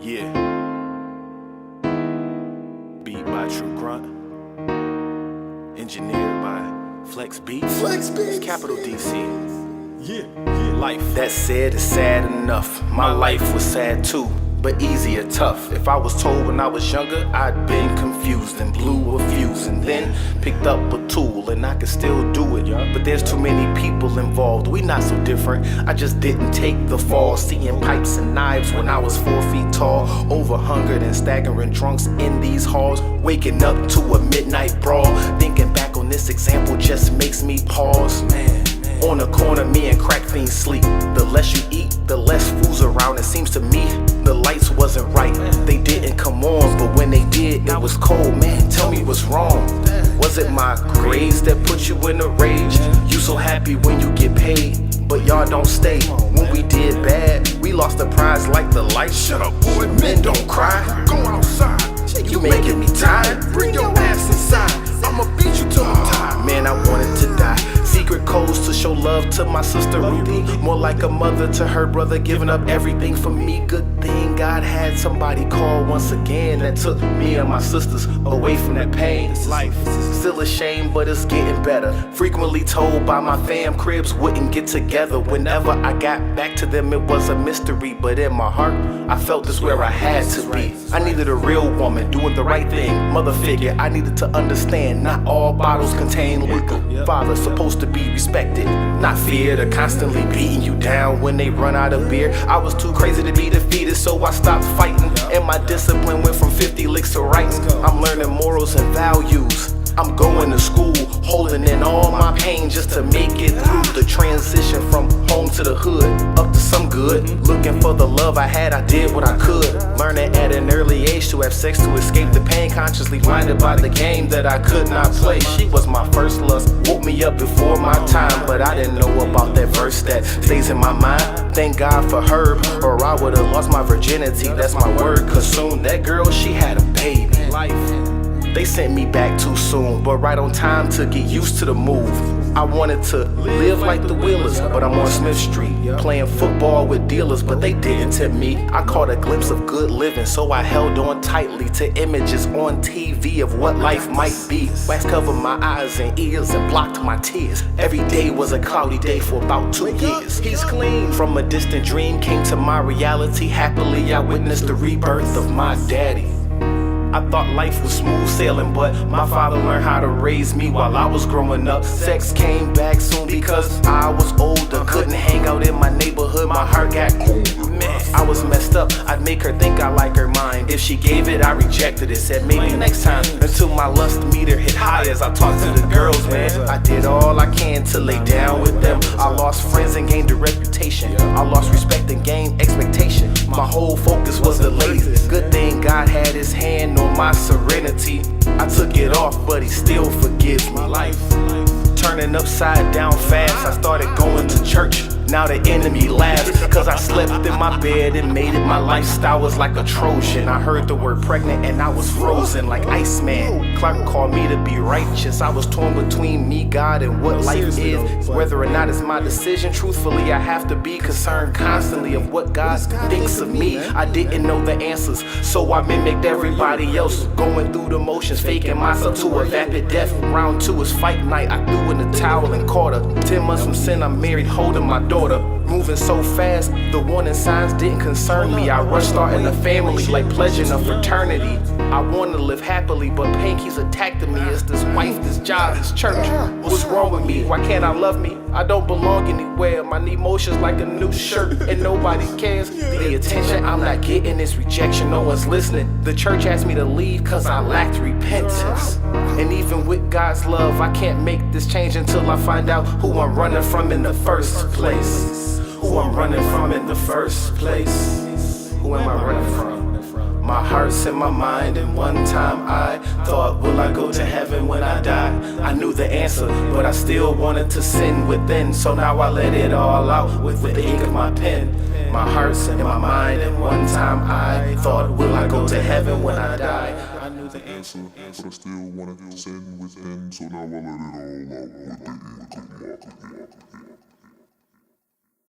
Yeah. Beat by True Grunt. Engineered by Flex Beats. It's Capital DC. Yeah. Life. That said is sad enough. My life was sad too, but easy or tough. If I was told when I was younger, I'd been confused and blew a fuse and then picked up a tool and I could still do it. But there's too many people involved, we not so different. I just didn't take the fall, seeing pipes and knives when I was 4 feet tall. Over hungered and staggering drunks in these halls, waking up to a midnight brawl. Thinking back on this example just makes me pause. On the corner, me and crack fiends sleep. The less you eat, the less food's around. It seems to me the lights wasn't right. They didn't come on, but when they did, it was cold. Man, tell me what's wrong. Was it my grades that put you in a rage? You so happy when you get paid, but y'all don't stay. When we did bad, we lost the prize like the lights. Shut up, boy, men don't cry. Go outside, you making me tired. Bring your ass inside, I'ma beat you till I'm tired. Man, I wanted to die. Secret codes to show love to my sister Ruby. More like a mother to her brother, giving up everything for me. Good thing God had somebody call once again that took me and my sisters away from that pain. Life still a shame, but it's getting better. Frequently told by my fam, cribs wouldn't get together. Whenever I got back to them, it was a mystery. But in my heart, I felt this where I had to be. I needed a real woman doing the right thing. Mother figure, I needed to understand not all bottles contain liquor. Father supposed to be respected, not feared, or constantly beating you down when they run out of beer. I was too crazy to be defeated, so I stopped fighting, and my discipline went from 50 licks to writing. I'm learning morals and values. I'm going to school, holding in all my pain just to make it through the transition from home to the hood, up to some good. Looking for the love I had, I did what I could. Learning at an early age to have sex to escape the pain, consciously blinded by the game that I could not play. She was my first lust, woke me up before my time, but I didn't know about that verse that stays in my mind. Thank God for her, or I would've lost my virginity, that's my word. Cause soon that girl, she had a baby. They sent me back too soon, but right on time to get used to the move. I wanted to live like the Wheelers, but I'm on Smith Street, playing football with dealers, but they didn't tempt me. I caught a glimpse of good living, so I held on tightly to images on TV of what life might be. Wax covered my eyes and ears and blocked my tears. Every day was a cloudy day for about 2 years. He's clean. From a distant dream came to my reality. Happily I witnessed the rebirth of my daddy. I thought life was smooth sailing, but my father learned how to raise me while I was growing up. Sex came back soon because I was older. Couldn't hang out in my neighborhood, my heart got cold. Man, I was messed up, I'd make her think I like her mind. If she gave it, I rejected it, said maybe next time. Until my lust meter hit high as I talked to the girls, man. I did all I can to lay down with them. I lost friends and gained a reputation. I lost respect and gained expectation. My whole focus was the ladies. Good thing God had his hand on my serenity. I took it off, but he still forgives me. Life turning upside down fast. I started going to church. Now the enemy laughs, cause I slept in my bed and made it. My lifestyle was like a Trojan. I heard the word pregnant and I was frozen like Iceman. Clark called me to be righteous. I was torn between me, God, and what life is. Whether or not it's my decision, truthfully I have to be concerned constantly of what God thinks of me. I didn't know the answers, so I mimicked everybody else, going through the motions, faking myself to a vapid death. Round 2 is fight night. I threw in the towel and caught her. 10 months from sin, I'm married, holding my daughter. Moving so fast, the warning signs didn't concern me. I rushed starting a family like pledging a fraternity. I wanted to live happily, but pain keeps attacking me. It's this wife, this job, this church. What's wrong with me? Why can't I love me? I don't belong anywhere. My emotions like a new shirt and nobody cares. The attention I'm not getting is rejection, no one's listening. The church asked me to leave cause I lacked repentance. And even with God's love, I can't make this change until I find out who I'm running from in the first place. Who I'm running from in the first place. Who am I running from? My heart's in my mind, and one time I thought, will I go to heaven when I die? I knew the answer, but I still wanted to sin within. So now I let it all out with the ink of my pen. My heart's in my mind, and one time I thought, will I go to heaven when I die? I knew the answer, but I still wanted to sin within. So now I let it all out with the ink of my pen.